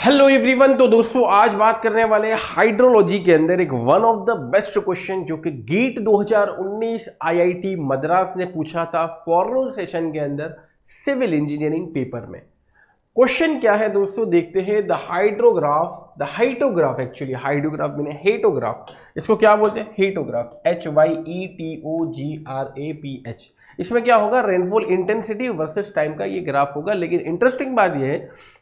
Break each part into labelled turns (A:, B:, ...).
A: Hello everyone. तो दोस्तों आज बात करने वाले हैं हाइड्रोलॉजी के अंदर एक one of the best question जो कि गेट 2019 आईआईटी मद्रास ने पूछा था फॉरनल सेशन के अंदर सिविल इंजीनियरिंग पेपर में। क्वेश्चन क्या है दोस्तों, देखते हैं। द हाइटोग्राफ एक्चुअली हाइड्रोग्राफ मैंने हेटोग्राफ, इसको क्या बोलते हैं? हेटोग्राफ, HYETOGRAPH। इसमें क्या होगा? रेनफॉल इंटेंसिटी वर्सेस टाइम का ये ग्राफ होगा। लेकिन इंटरेस्टिंग बात यह है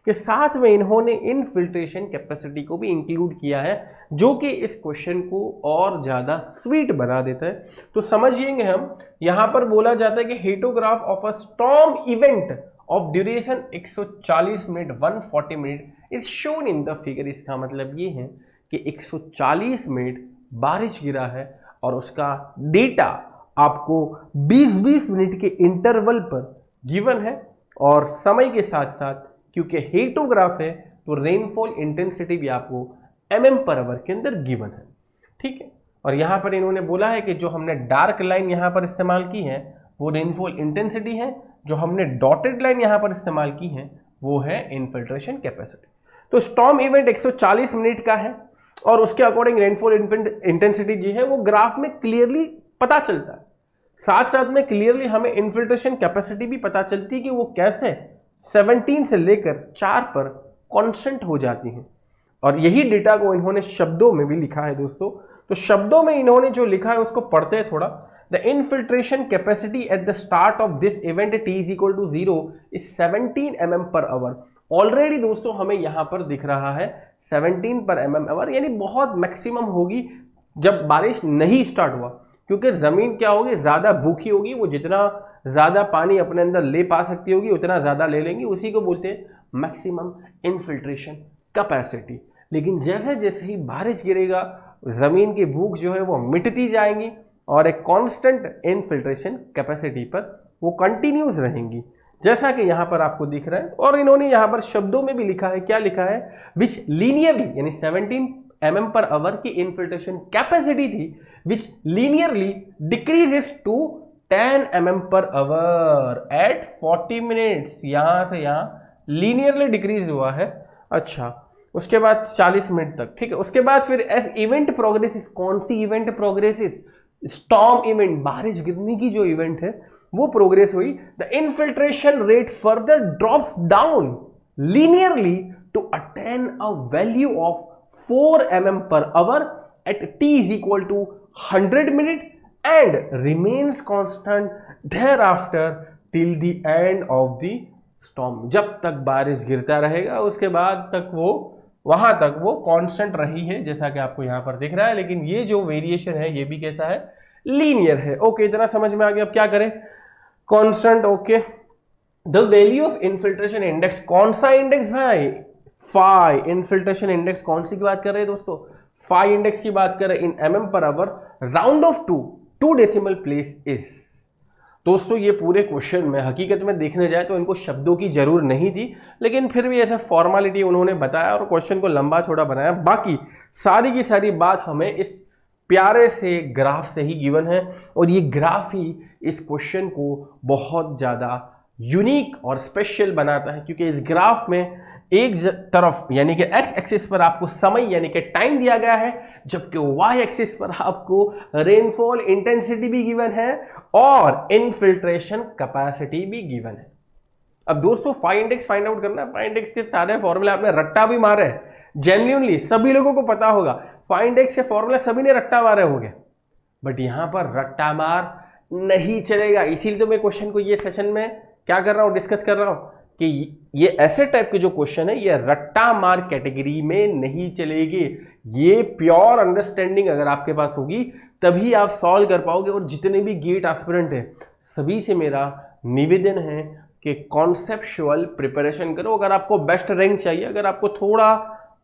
A: कि साथ में इन्होंने इनफिल्ट्रेशन कैपेसिटी को भी इंक्लूड किया है, जो कि इस क्वेश्चन को और ज्यादा स्वीट बना देता है। तो समझिएंगे हम, यहां पर बोला जाता है कि hyetograph of a storm event of duration 140 minute 140 minute is shown in the figure. इसका मतलब ये है कि 140 मिनट बारिश गिरा है और उसका डेटा आपको 20-20 मिनट के इंटरवल पर गिवन है, और समय के साथ साथ क्योंकि हेटोग्राफ है तो रेनफॉल इंटेंसिटी भी आपको mm पर आवर के अंदर गिवन है। ठीक है, और यहां पर इन्होंने बोला है कि जो हमने डार्क लाइन यहां पर इस्तेमाल की है वो रेनफॉल इंटेंसिटी है, जो हमने डॉटेड लाइन यहां पर इस्तेमाल की है वो है इनफिल्ट्रेशन कैपेसिटी। तो स्टॉर्म इवेंट 140 मिनट का है और उसके अकॉर्डिंग रेनफॉल इंटेंसिटी जो है वो ग्राफ में क्लियरली पता चलता है। साथ साथ में क्लियरली हमें इनफिल्ट्रेशन कैपेसिटी भी पता चलती है कि वो कैसे 17 से लेकर 4 पर कांस्टेंट हो जाती है। और यही डेटा को इन्होंने शब्दों में भी लिखा है दोस्तों। तो शब्दों में इन्होंने जो लिखा है उसको पढ़ते हैं थोड़ा। The infiltration capacity at the start of this event t is equal to 0 is 17 mm per hour. Already दोस्तों हमें यहां पर दिख रहा है 17 पर mm आवर, यानी बहुत मैक्सिमम होगी जब बारिश नहीं स्टार्ट हुआ, क्योंकि जमीन क्या होगी, ज्यादा भूखी होगी, वो जितना ज्यादा पानी अपने अंदर ले पा सकती होगी उतना ज्यादा ले लेंगी, उसी को बोलते हैं मैक्सिमम इनफिल्ट्रेशन कैपेसिटी। लेकिन जैसे जैसे ही बारिश गिरेगा जमीन की भूख जो है वो मिटती जाएंगी और एक कांस्टेंट इनफिल्ट्रेशन कैपेसिटी पर वो कंटिन्यूस रहेंगी, जैसा कि यहां पर आपको दिख रहा है। और इन्होंने यहां पर शब्दों में भी लिखा है, क्या लिखा है? विच लीनियरली, यानी 17 mm पर आवर की इनफिल्ट्रेशन कैपेसिटी थी, which linearly decreases to 10 mm per hour at 40 minutes. यहां से यहां लीनियरली डिक्रीज हुआ है। अच्छा, उसके बाद 40 मिनट तक। ठीक है, उसके बाद फिर एज इवेंट प्रोग्रेसिस, कौन सी इवेंट प्रोग्रेसिस? स्टॉर्म इवेंट, बारिश गिरने की जो इवेंट है वो प्रोग्रेस हुई। The infiltration rate further drops down linearly to attain a value of 4 mm per hour at t is equal to 100 minute and remains constant thereafter till the end of the storm। जब तक बारिश गिरता रहेगा उसके बाद तक वो वहां तक वो कांस्टेंट रही है, जैसा कि आपको यहां पर दिख रहा है। लेकिन ये जो वेरिएशन है ये भी कैसा है? लीनियर है। ओके, इतना समझ में आ गया। अब क्या करें? Constant. Okay, the value of infiltration index, कौन सा इंडेक्स भाई? फाई। इनफिल्ट्रेशन इंडेक्स कौन सी की बात कर रहे हैं दोस्तों? फाई इंडेक्स की बात कर रहे हैं। इन mm per our round of 2 decimal place is. दोस्तों ये पूरे क्वेश्चन में हकीकत में देखने जाए तो इनको शब्दों की जरूर नहीं थी, लेकिन फिर भी ऐसा फॉर्मेलिटी उन्होंने बताया और क्वेश्चन को लंबा छोटा बनाया। बाकी सारी की सारी बात हमें इस प्यारे से ग्राफ से ही गिवन है, और ये ग्राफ ही इस क्वेश्चन को बहुत ज्यादा यूनिक और स्पेशल बनाता है, क्योंकि इस ग्राफ में एक तरफ यानी कि एक्स एक्सिस पर आपको समय यानी कि टाइम दिया गया है, जबकि वाई एक्सिस पर आपको रेनफॉल इंटेंसिटी भी गिवन है और इनफिल्ट्रेशन कैपेसिटी भी गिवन है। अब दोस्तों फाई इंडेक्स फाइंड आउट करना है। फाई इंडेक्स के सारे फॉर्मूले आपने रट्टा भी मारे हैं, जेन्युइनली सभी लोगों को पता होगा फाई इंडेक्स के फॉर्मूले सभी ने रट्टा मारे होंगे, बट यहां पर रट्टा मार नहीं चलेगा। इसीलिए तो मैं क्वेश्चन को ये सेशन में क्या कर रहा हूं, डिस्कस कर रहा हूं कि ये ऐसे टाइप के जो क्वेश्चन है ये रट्टा मार कैटेगरी में नहीं चलेगी। ये प्योर अंडरस्टैंडिंग अगर आपके पास होगी तभी आप सॉल्व कर पाओगे। और जितने भी गेट एस्पिरेंट है सभी से मेरा निवेदन है कि कॉन्सेप्चुअल प्रिपरेशन करो। अगर आपको बेस्ट रैंक चाहिए, अगर आपको थोड़ा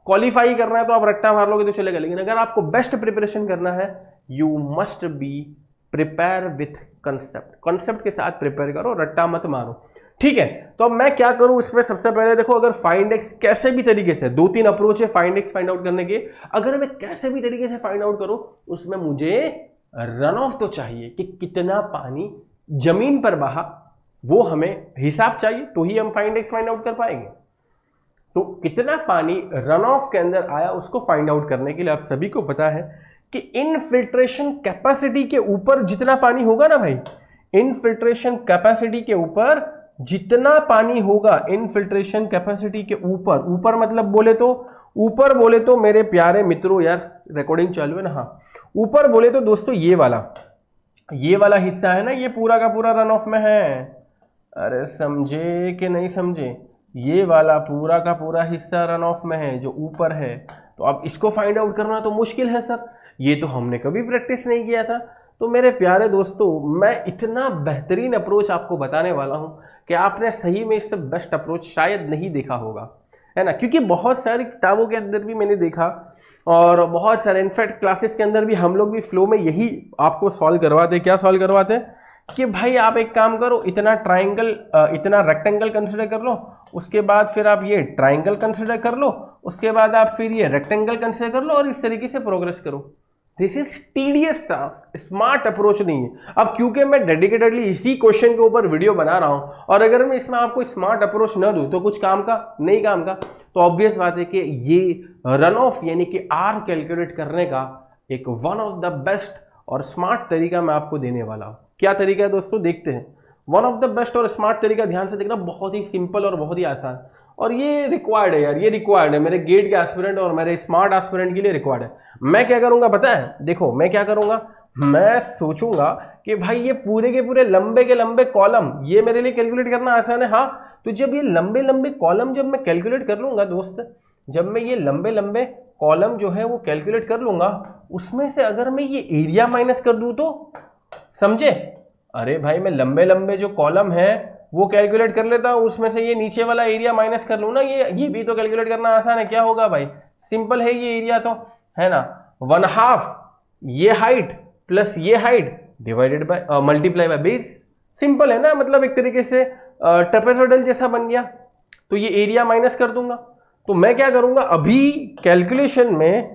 A: क्वालिफाई करना है तो आप रट्टा मार लोगे तो चलेगा, लेकिन अगर आपको बेस्ट प्रिपरेशन करना है you must be prepare with concept के साथ प्रिपेयर करो, रट्टा मत मारो। ठीक है, तो अब मैं क्या करूं इसमें? सबसे पहले देखो, अगर फाइंड इंडेक्स कैसे भी तरीके से, 2-3 अप्रोच है फाइंड इंडेक्स फाइंड आउट करने के, अगर मैं कैसे भी तरीके से फाइंड आउट करूं उसमें मुझे रन ऑफ तो चाहिए कि कितना पानी जमीन पर बहा, वो हमें हिसाब चाहिए, तो ही हम फाइंड इंडेक्स फाइंड आउट कर पाएंगे। तो कितना पानी रन ऑफ के अंदर आया उसको फाइंड आउट करने के लिए आप सभी को पता है कि इनफिल्ट्रेशन कैपेसिटी के ऊपर जितना पानी होगा ना भाई, इनफिल्ट्रेशन कैपेसिटी के ऊपर जितना पानी होगा, इनफिल्ट्रेशन कैपेसिटी के ऊपर, ऊपर मतलब ऊपर बोले तो मेरे प्यारे मित्रों, यार रिकॉर्डिंग चालू है ना, हाँ, ऊपर बोले तो दोस्तों ये वाला हिस्सा है ना, ये पूरा का पूरा रन ऑफ में है। अरे समझे कि नहीं समझे, ये वाला पूरा का पूरा हिस्सा रन ऑफ में है जो ऊपर है। तो अब इसको फाइंड आउट करना तो मुश्किल है सर, ये तो हमने कभी प्रैक्टिस नहीं किया था। तो मेरे प्यारे दोस्तों, मैं इतना बेहतरीन अप्रोच आपको बताने वाला हूं कि आपने सही में इससे बेस्ट अप्रोच शायद नहीं देखा होगा, है ना, क्योंकि बहुत सारी किताबों के अंदर भी मैंने देखा और बहुत सारे इनफैक्ट क्लासेस के अंदर भी हम लोग भी फ्लो में यही आपको सॉल्व करवाते। क्या सॉल्व करवाते कि भाई आप एक काम करो, इतना ट्राइंगल, इतना रेक्टेंगल कंसिडर कर लो, उसके बाद फिर आप ये ट्राइंगल कंसिडर कर लो, उसके बाद आप फिर ये रेक्टेंगल कंसिडर कर लो और इस तरीके से प्रोग्रेस करो। This is tedious task, smart approach नहीं है। अब क्योंकि मैं डेडिकेटेडली इसी क्वेश्चन के ऊपर वीडियो बना रहा हूं और अगर मैं इसमें आपको स्मार्ट अप्रोच न दूं तो कुछ काम का नहीं काम का, तो ऑब्वियस बात है कि ये रन ऑफ यानी कि आर कैलकुलेट करने का एक वन ऑफ द बेस्ट और स्मार्ट तरीका मैं आपको देने वाला हूं। क्या तरीका है दोस्तों, देखते हैं। वन ऑफ द बेस्ट और स्मार्ट तरीका, ध्यान से देखना, बहुत ही सिंपल और बहुत ही आसान, और ये रिक्वायर्ड है यार, ये रिक्वायर्ड है मेरे गेट के एस्पिरेंट और मेरे स्मार्ट एस्पिरेंट के लिए रिक्वायर्ड है। मैं क्या करूंगा पता है, देखो मैं क्या करूंगा, मैं सोचूंगा कि भाई ये पूरे के पूरे लंबे के लंबे कॉलम ये मेरे लिए कैलकुलेट करना आसान है। हाँ, तो जब ये लंबे लंबे कॉलम जब मैं कैलकुलेट कर लूंगा दोस्त, जब मैं ये लंबे लंबे कॉलम जो है वो कैलकुलेट कर लूंगा, उसमें से अगर मैं ये एरिया माइनस कर दूं तो समझे, अरे भाई मैं लंबे लंबे जो कॉलम है वो कैलकुलेट कर लेता हूं, उसमें से ये नीचे वाला एरिया माइनस कर लूं ना, ये भी तो कैलकुलेट करना आसान है। क्या होगा भाई, सिंपल है, ये एरिया तो है ना, 1/2 ये हाइट प्लस ये height divided by multiply by base, simple है ना, मतलब एक तरीके से ट्रेपेजोइडल जैसा बन गया। तो ये एरिया माइनस कर दूंगा, तो मैं क्या करूंगा, अभी कैलकुलेशन में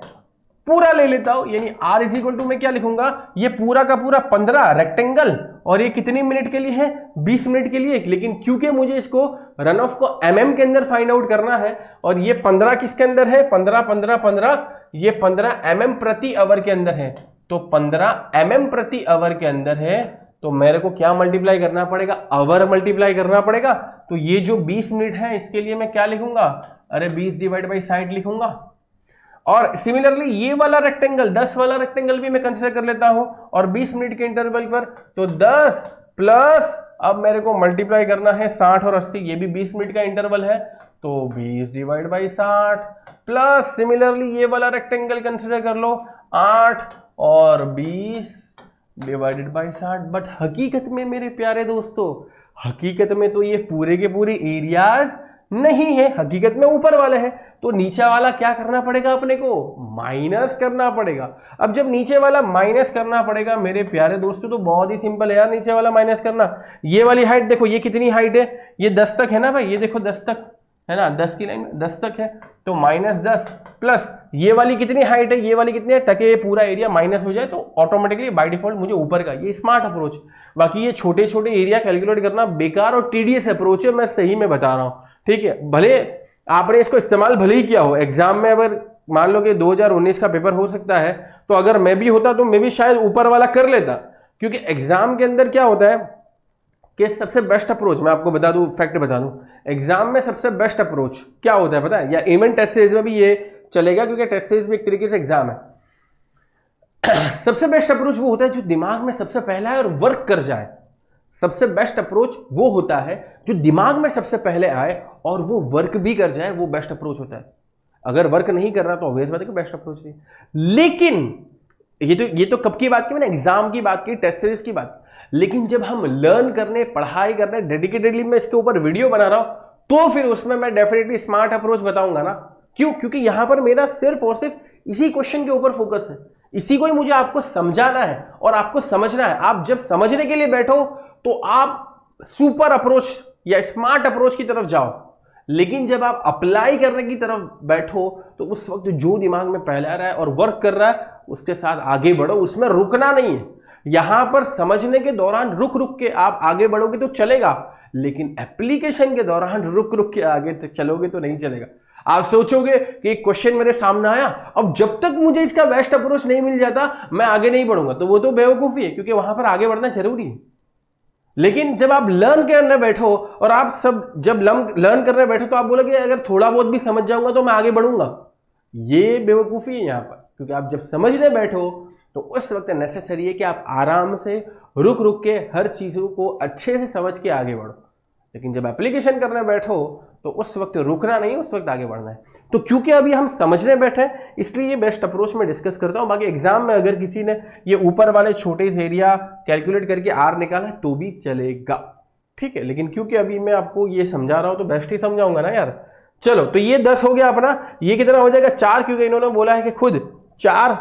A: पूरा ले लेता हूं, यानी r इज इक्वल टू मैं क्या लिखूंगा, ये पूरा का पूरा 15 रेक्टेंगल, और ये कितने मिनट के लिए है, 20 मिनट के लिए। लेकिन क्योंकि मुझे इसको रन ऑफ को mm के अंदर फाइंड आउट करना है, और ये 15 किसके अंदर है, 15 ये 15 mm प्रति आवर के अंदर है, तो 15 mm प्रति आवर के अंदर है, तो मेरे को क्या मल्टीप्लाई करना पड़ेगा, आवर मल्टीप्लाई करना पड़ेगा। तो ये जो 20 मिनट है इसके लिए मैं क्या लिखूंगा, अरे 20 डिवाइड बाई 60 लिखूंगा। और सिमिलरली ये वाला रेक्टेंगल, 10 वाला रेक्टेंगल भी मैं कंसीडर कर लेता हूं, और 20 मिनट के इंटरवल पर, तो 10 प्लस अब मेरे को मल्टीप्लाई करना है 60 और 80, ये भी 20 मिनट का इंटरवल है, तो 20 डिवाइड बाई 60 प्लस सिमिलरली ये वाला रेक्टेंगल कंसीडर कर लो 8 और 20 डिवाइडेड बाई 60। बट हकीकत में मेरे प्यारे दोस्तों, हकीकत में तो ये पूरे के पूरे एरियाज नहीं है, हकीकत में ऊपर वाले हैं, तो नीचे वाला क्या करना पड़ेगा, अपने को माइनस करना पड़ेगा। अब जब नीचे वाला माइनस करना पड़ेगा मेरे प्यारे दोस्तों, तो बहुत ही सिंपल है यार, नीचे वाला माइनस करना। ये वाली हाइट देखो, ये कितनी हाइट है, ये 10 तक है ना भाई, ये देखो 10 तक है ना, 10 की लाइन 10 तक है, तो -10 प्लस ये वाली कितनी हाइट है, ये वाली कितनी है, ताकि ये पूरा एरिया माइनस हो जाए, तो ऑटोमेटिकली बाय डिफॉल्ट मुझे ऊपर का, ये स्मार्ट अप्रोच। बाकी ये छोटे छोटे एरिया कैलकुलेट करना बेकार और टीडीएस अप्रोच है, मैं सही में बता रहा हूं, ठीक है। भले आपने इसको इस्तेमाल भले ही किया हो एग्जाम में, अगर मान लो कि 2019 का पेपर हो सकता है, तो अगर मैं भी होता तो मैं भी शायद ऊपर वाला कर लेता, क्योंकि एग्जाम के अंदर क्या होता है कि सबसे बेस्ट अप्रोच मैं आपको बता दूं, फैक्ट बता दूं, एग्जाम में सबसे बेस्ट अप्रोच क्या होता है पता है, या इवन टेस्ट सीरीज में भी ये चलेगा, क्योंकि टेस्ट सीरीज भी एक तरीके से एग्जाम है। सबसे बेस्ट अप्रोच वो होता है जो दिमाग में सबसे पहला है और वर्क कर जाए। सबसे बेस्ट अप्रोच वो होता है जो दिमाग में सबसे पहले आए और वो वर्क भी कर जाए, वो बेस्ट अप्रोच होता है। अगर वर्क नहीं कर रहा तो ऑब्वियस बात है कि बेस्ट अप्रोच नहीं। लेकिन ये तो कब की बात की मैंने, एग्जाम की बात की, टेस्ट सीरीज की बात। लेकिन जब हम लर्न करने, पढ़ाई करने, डेडिकेटेडली मैं इसके ऊपर वीडियो बना रहा हूं, तो फिर उसमें मैं डेफिनेटली स्मार्ट अप्रोच बताऊंगा ना। क्यों? क्योंकि यहां पर मेरा सिर्फ और सिर्फ इसी क्वेश्चन के ऊपर फोकस है, इसी को ही मुझे आपको समझाना है और आपको समझना है। आप जब समझने के लिए बैठो तो आप सुपर अप्रोच या स्मार्ट अप्रोच की तरफ जाओ, लेकिन जब आप अप्लाई करने की तरफ बैठो तो उस वक्त जो दिमाग में पहले आ रहा है और वर्क कर रहा है उसके साथ आगे बढ़ो, उसमें रुकना नहीं है। यहां पर समझने के दौरान रुक रुक के आप आगे बढ़ोगे तो चलेगा, लेकिन एप्लीकेशन के दौरान रुक रुक के आगे तक चलोगे तो नहीं चलेगा। आप सोचोगे कि एक क्वेश्चन मेरे सामने आया, अब जब तक मुझे इसका बेस्ट अप्रोच नहीं मिल जाता मैं आगे नहीं बढ़ूंगा, तो वो तो बेवकूफी है, क्योंकि वहां पर आगे बढ़ना जरूरी है। लेकिन जब आप लर्न करने बैठो और आप सब जब लर्न करने बैठो तो आप बोलोगे अगर थोड़ा बहुत भी समझ जाऊंगा तो मैं आगे बढ़ूंगा, ये बेवकूफी है यहां पर। क्योंकि आप जब समझने बैठो तो उस वक्त नेसेसरी है कि आप आराम से रुक रुक के हर चीजों को अच्छे से समझ के आगे बढ़ो। लेकिन जब एप्लीकेशन करने बैठो तो उस वक्त रुकना नहीं, उस वक्त आगे बढ़ना है। तो क्योंकि अभी हम समझने बैठे हैं इसलिए ये बेस्ट अप्रोच में डिस्कस करता हूं। बाकी एग्जाम में अगर किसी ने ये ऊपर वाले छोटे से एरिया कैलकुलेट करके आर निकाला तो भी चलेगा, ठीक है। लेकिन क्योंकि अभी मैं आपको ये समझा रहा हूं तो बेस्ट ही समझाऊंगा ना यार। चलो तो ये 10 हो गया अपना, ये कितना हो जाएगा 4, क्योंकि इन्होंने बोला है कि खुद 4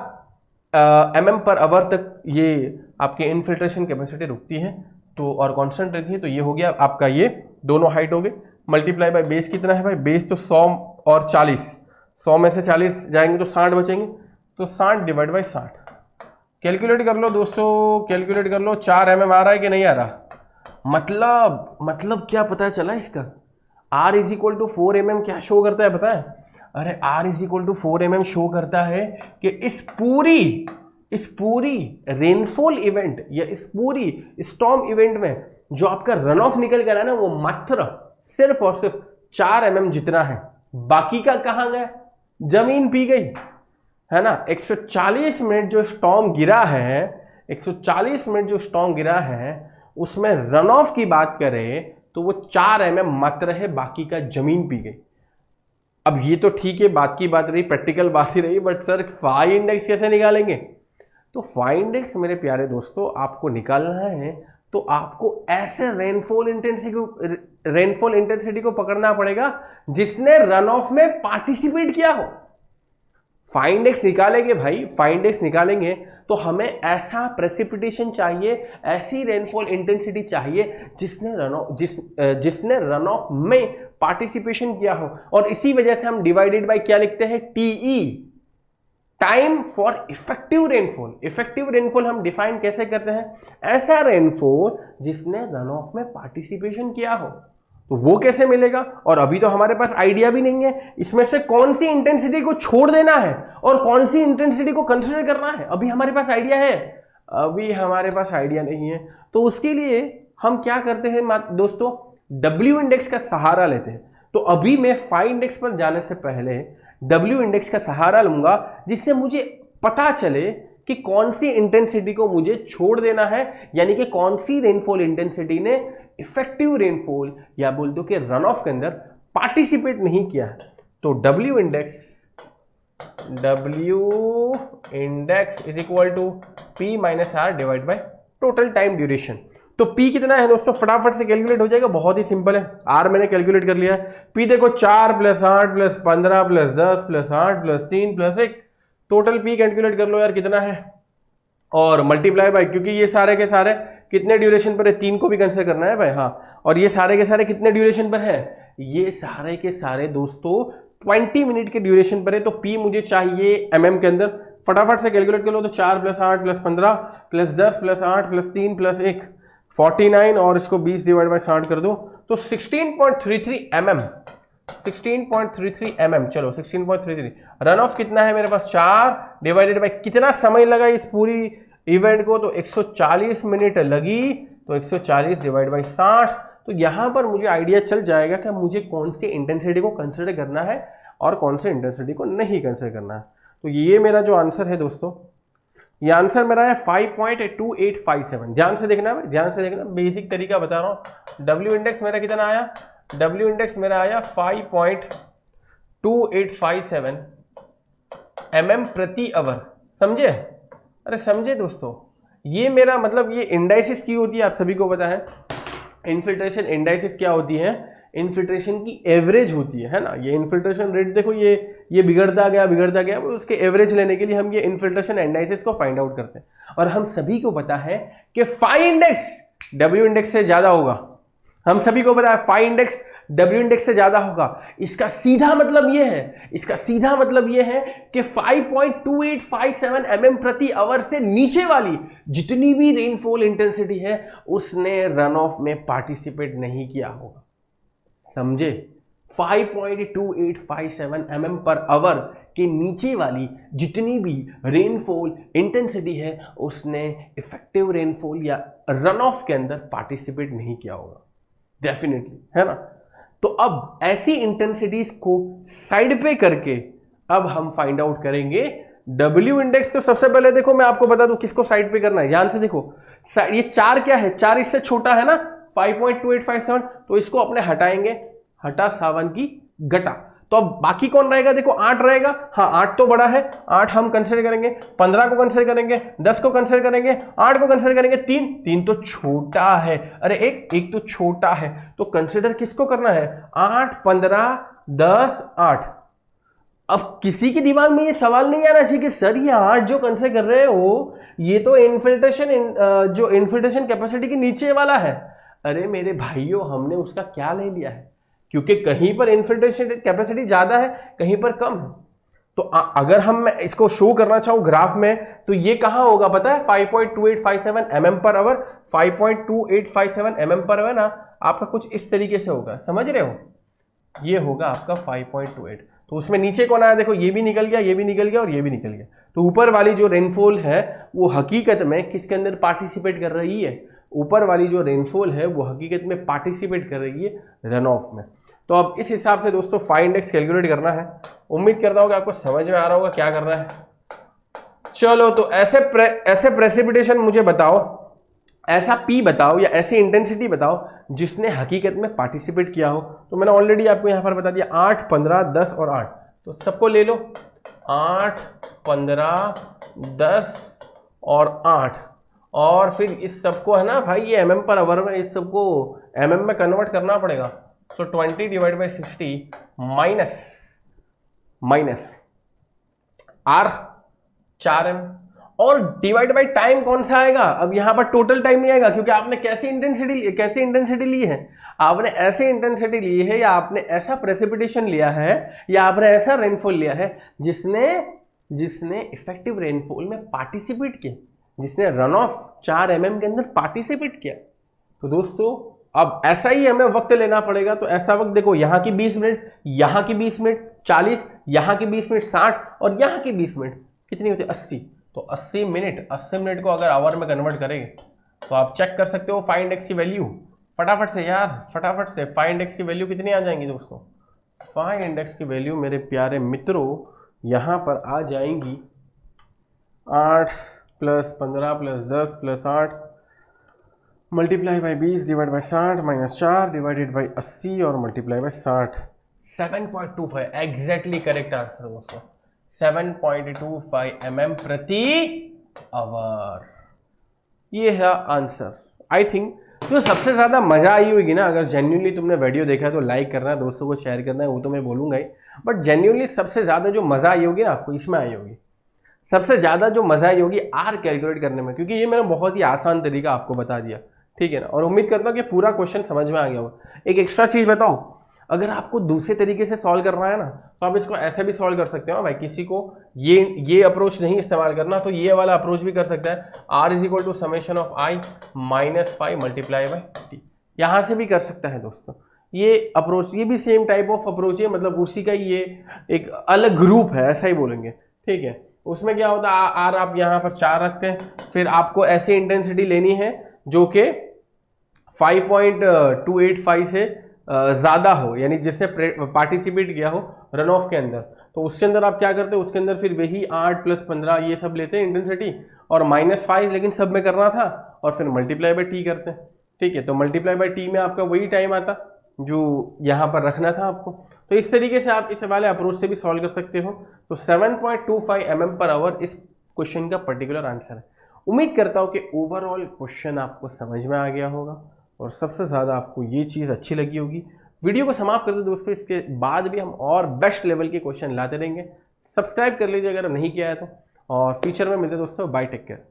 A: mm पर आवर तक ये आपके इनफिल्ट्रेशन कैपेसिटी रुकती है तो और कांस्टेंट रहती है। तो ये हो गया आपका, ये दोनों हाइट हो गए, मल्टीप्लाई बाय बेस कितना है भाई, बेस तो 100 और 40, 100 में से 40 जाएंगे तो 60 बचेंगे, तो 60 डिवाइड बाई 60 कैलकुलेट कर लो दोस्तों, कैलकुलेट कर लो। 4 mm आ रहा है कि नहीं आ रहा, मतलब क्या पता चला इसका, R is equal to 4 mm क्या शो करता है पता है, अरे R is equal to 4 mm show करता है कि इस पूरी रेनफॉल इवेंट या इस पूरी स्टॉर्म इवेंट में जो आपका रन ऑफ निकल गया ना वो मात्र सिर्फ और सिर्फ 4 mm जितना है, बाकी का कहां गया, जमीन पी गई है ना। 140 मिनट जो स्टॉर्म गिरा है, 140 मिनट जो स्टॉर्म गिरा है उसमें रन ऑफ की बात करें तो वो 4 mm मात्र है, बाकी का जमीन पी गई। अब ये तो ठीक है, बात की बात रही, प्रैक्टिकल बात ही रही, बट सर फाई इंडेक्स कैसे निकालेंगे। तो फाई इंडेक्स मेरे प्यारे दोस्तों आपको निकालना है तो आपको ऐसे रेनफॉल इंटेंसिटी को पकड़ना पड़ेगा जिसने रन ऑफ में पार्टिसिपेट किया हो। फाई इंडेक्स निकालेंगे भाई, फाई इंडेक्स निकालेंगे तो हमें ऐसा प्रेसिपिटेशन चाहिए, ऐसी रेनफॉल इंटेंसिटी चाहिए जिसने रन ऑफ में पार्टिसिपेशन किया हो। और इसी वजह से हम डिवाइडेड बाय क्या लिखते हैं, TE, time for effective rainfall. Effective rainfall हम डिफाइन कैसे करते हैं, ऐसा रेनफॉल जिसने रन ऑफ में पार्टिसिपेशन किया हो। तो वो कैसे मिलेगा, और अभी तो हमारे पास आइडिया भी नहीं है इसमें से कौन सी इंटेंसिटी को छोड़ देना है और कौन सी इंटेंसिटी को कंसीडर करना है। अभी हमारे पास आइडिया है, अभी हमारे पास आइडिया नहीं है। तो उसके लिए हम क्या करते हैं दोस्तों, W इंडेक्स का सहारा लेते हैं। तो अभी मैं फाई इंडेक्स पर जाने से पहले W इंडेक्स का सहारा लूंगा जिससे मुझे पता चले कि कौन सी इंटेंसिटी को मुझे छोड़ देना है, यानी कि कौन सी रेनफॉल इंटेंसिटी ने इफेक्टिव रेनफॉल या बोल दो कि रन ऑफ के अंदर पार्टिसिपेट नहीं किया है। तो W index is equal to P minus R divide by total time duration. तो P कितना है दोस्तों, फटाफट से कैलकुलेट हो जाएगा, बहुत ही सिंपल है। R मैंने कैलकुलेट कर लिया है। P देखो 4 + 8 + 15 + 10 + 8 + 3 + 1, टोटल P कैलकुलेट कर लो यार कितना है, और मल्टीप्लाई बाय, क्योंकि ये सारे के सारे कितने ड्यूरेशन पर है, 3 को भी कंसीडर करना है भाई, हाँ। और ये सारे के सारे कितने ड्यूरेशन पर है, ये सारे के सारे दोस्तों 20 मिनट के ड्यूरेशन पर है। तो P मुझे चाहिए mm के अंदर, फटाफट से कैलकुलेट कर लो। तो 4 + 8 + 15 + 10 + 8 + 3 + 1 49, और इसको 20 डिवाइड बाय 60 कर दो तो 16.33 mm, 16.33 mm। चलो 16.33, रन ऑफ कितना है मेरे पास 4 डिवाइडेड बाय कितना समय लगा इस पूरी इवेंट को, तो 140 मिनट लगी, तो 140 डिवाइड बाय 60। तो यहां पर मुझे आइडिया चल जाएगा कि मुझे कौन सी इंटेंसिटी को कंसिडर करना है और कौन सी इंटेंसिटी को नहीं कंसिडर करना है। तो ये मेरा जो आंसर है दोस्तों, ये आंसर मेरा है 5.2857। ध्यान से देखना भाई, ध्यान से देखना, बेसिक तरीका बता रहा हूं। W इंडेक्स मेरा कितना आया, W इंडेक्स मेरा आया 5.2857 mm प्रति आवर, समझे, अरे समझे दोस्तों। ये मेरा मतलब ये इंडाइसिस की होती है, आप सभी को पता है इनफिल्ट्रेशन इंडाइसिस क्या होती है, इनफिल्ट्रेशन की एवरेज होती है ना। ये इनफिल्ट्रेशन रेट देखो ये बिगड़ता गया, उसके एवरेज लेने के लिए हम ये इनफिल्ट्रेशन इंडाइसिस को फाइंड आउट करते हैं। और हम सभी को पता है कि फाई इंडेक्स W इंडेक्स से ज्यादा होगा, हम सभी को पता है फाई इंडेक्स W इंडेक्स से ज्यादा होगा। इसका सीधा मतलब ये है, इसका सीधा मतलब ये है कि 5.2857 mm प्रति आवर से नीचे वाली जितनी भी रेनफॉल इंटेंसिटी है उसने रन ऑफ में पार्टिसिपेट नहीं किया होगा। समझे? 5.2857 mm पर आवर के नीचे वाली जितनी भी रेनफॉल इंटेंसिटी है उसने इफेक्टिव रेनफॉल या रन ऑफ के अंदर पार्टिसिपेट नहीं किया होगा, डेफिनेटली, है ना। तो अब ऐसी इंटेंसिटीज को साइड पे करके अब हम फाइंड आउट करेंगे W इंडेक्स। तो सबसे पहले देखो मैं आपको बता दूं किसको साइड पे करना है, ध्यान से देखो। ये 4 क्या है, 4 इससे छोटा है ना 5.2857, तो इसको अपने हटाएंगे, हटा 7 की घटा, तो अब बाकी कौन रहेगा, देखो 8 रहेगा। हाँ 8 तो बड़ा है, 8 हम कंसिडर करेंगे, 15 को कंसिडर करेंगे, 10 को कंसिडर करेंगे, 8 को कंसिडर करेंगे, 3 तो छोटा है, अरे एक तो छोटा है, तो कंसिडर किसको करना है, 8, 15, 10, 8। अब किसी के दिमाग में ये सवाल नहीं आना चाहिए कि सर ये 8 जो कंसिडर कर रहे हो ये तो जो इन्फिल्ट्रेशन कैपेसिटी के नीचे वाला है। अरे मेरे भाइयों, हमने उसका क्या ले लिया है, क्योंकि कहीं पर इन्फिल्ट्रेशन कैपेसिटी ज्यादा है, कहीं पर कम है। तो अगर हम इसको शो करना चाहूं ग्राफ में तो ये कहां होगा पता है, 5.2857 mm per our, 5.2857 mm per our ना आपका कुछ इस तरीके से होगा, समझ रहे हो, ये होगा आपका 5.28। तो उसमें नीचे कौन आया, देखो ये भी निकल गया, ये भी निकल गया और ये भी निकल गया। तो ऊपर वाली जो रेनफॉल है वो हकीकत में किसके अंदर पार्टिसिपेट कर रही है, ऊपर वाली जो रेनफॉल है वो हकीकत में पार्टिसिपेट कर रही है रन ऑफ में। तो अब इस हिसाब से दोस्तों फाई इंडेक्स कैलकुलेट करना है। उम्मीद करता हूँ कि आपको समझ में आ रहा होगा क्या करना है। चलो तो ऐसे प्रेसिपिटेशन मुझे बताओ, ऐसा पी बताओ या ऐसी इंटेंसिटी बताओ जिसने हकीकत में पार्टिसिपेट किया हो। तो मैंने ऑलरेडी आपको यहाँ पर बता दिया 8, 15, 10 और 8, तो सबको ले लो, 8, 15, 10 और 8, और फिर इस सबको है ना भाई ये mm पर आवर में, इस सबको mm में कन्वर्ट करना पड़ेगा। सो 20 divide by 60 minus R 4m, और डिवाइड बाई टाइम कौन सा आएगा, अब यहां पर टोटल टाइम नहीं आएगा क्योंकि आपने कैसी इंटेंसिटी ली है, आपने ऐसे इंटेंसिटी ली है या आपने ऐसा प्रेसिपिटेशन लिया है या आपने ऐसा रेनफॉल लिया है जिसने इफेक्टिव रेनफॉल में पार्टिसिपेट किया, जिसने रन ऑफ 4 mm के अंदर पार्टिसिपेट किया। तो दोस्तों अब ऐसा ही हमें वक्त लेना पड़ेगा। तो ऐसा वक्त देखो, यहाँ की 20 मिनट, यहाँ की 20 मिनट 40, यहाँ की 20 मिनट 60 और यहाँ की 20 मिनट कितनी होती है 80। तो 80 मिनट को अगर आवर में कन्वर्ट करेंगे तो आप चेक कर सकते हो फाई इंडेक्स की वैल्यू। फटाफट से यार, फटाफट से फाई इंडेक्स की वैल्यू कितनी आ जाएंगी दोस्तों, फाई इंडेक्स की वैल्यू मेरे प्यारे मित्रों यहाँ पर आ जाएंगी 8 + 15 + 10 + 8 multiply by 20 divide by 60 minus 4 divided by 80 और multiply by 60, 7.25 exactly correct answer दोस्तों, 7.25 mm प्रति आवर, ये है आंसर। आई थिंक जो सबसे ज्यादा मजा आई होगी ना, अगर जेन्युइनली तुमने वीडियो देखा है तो लाइक करना है, दोस्तों को शेयर करना है, वो तो मैं बोलूंगा ही, बट जेन्युइनली सबसे ज्यादा जो मजा आई होगी ना आपको इसमें आई होगी, सबसे ज्यादा जो मजा आई होगी आर कैलकुलेट करने में, क्योंकि ये मैंने बहुत ही आसान तरीका आपको बता दिया, ठीक है ना। और उम्मीद करता हूँ कि पूरा क्वेश्चन समझ में आ गया होगा। एक एक्स्ट्रा चीज बताओ, अगर आपको दूसरे तरीके से सॉल्व करना है ना तो आप इसको ऐसे भी सॉल्व कर सकते हो भाई, किसी को ये अप्रोच नहीं इस्तेमाल करना तो ये वाला अप्रोच भी कर सकता है, R = summation of I - 5 multiply by T, यहाँ से भी कर सकता है दोस्तों। ये अप्रोच, ये भी सेम टाइप ऑफ अप्रोच है, मतलब उसी का ये एक अलग ग्रुप है, ऐसा ही बोलेंगे, ठीक है। उसमें क्या होता है, R आप यहाँ पर 4 रखते हैं, फिर आपको ऐसी इंटेंसिटी लेनी है जो कि 5.285 से ज़्यादा हो, यानी जिससे पार्टिसिपेट किया हो रन ऑफ के अंदर। तो उसके अंदर आप क्या करते हैं, उसके अंदर फिर वही 8 + 15 ये सब लेते हैं इंटेंसिटी, और -5 लेकिन सब में करना था, और फिर मल्टीप्लाई बाई टी करते हैं, ठीक है। तो मल्टीप्लाई बाई टी में आपका वही टाइम आता जो यहाँ पर रखना था आपको। तो इस तरीके से आप इस वाले अप्रोच से भी सॉल्व कर सकते हो। तो 7.25 mm पर आवर इस क्वेश्चन का पर्टिकुलर आंसर है। उम्मीद करता हूँ कि ओवरऑल क्वेश्चन आपको समझ में आ गया होगा और सबसे ज़्यादा आपको ये चीज़ अच्छी लगी होगी। वीडियो को समाप्त कर दो दोस्तों, इसके बाद भी हम और बेस्ट लेवल के क्वेश्चन लाते रहेंगे। सब्सक्राइब कर लीजिए अगर नहीं किया है तो, और फ्यूचर में मिलते दोस्तों, बाय, टेक केयर।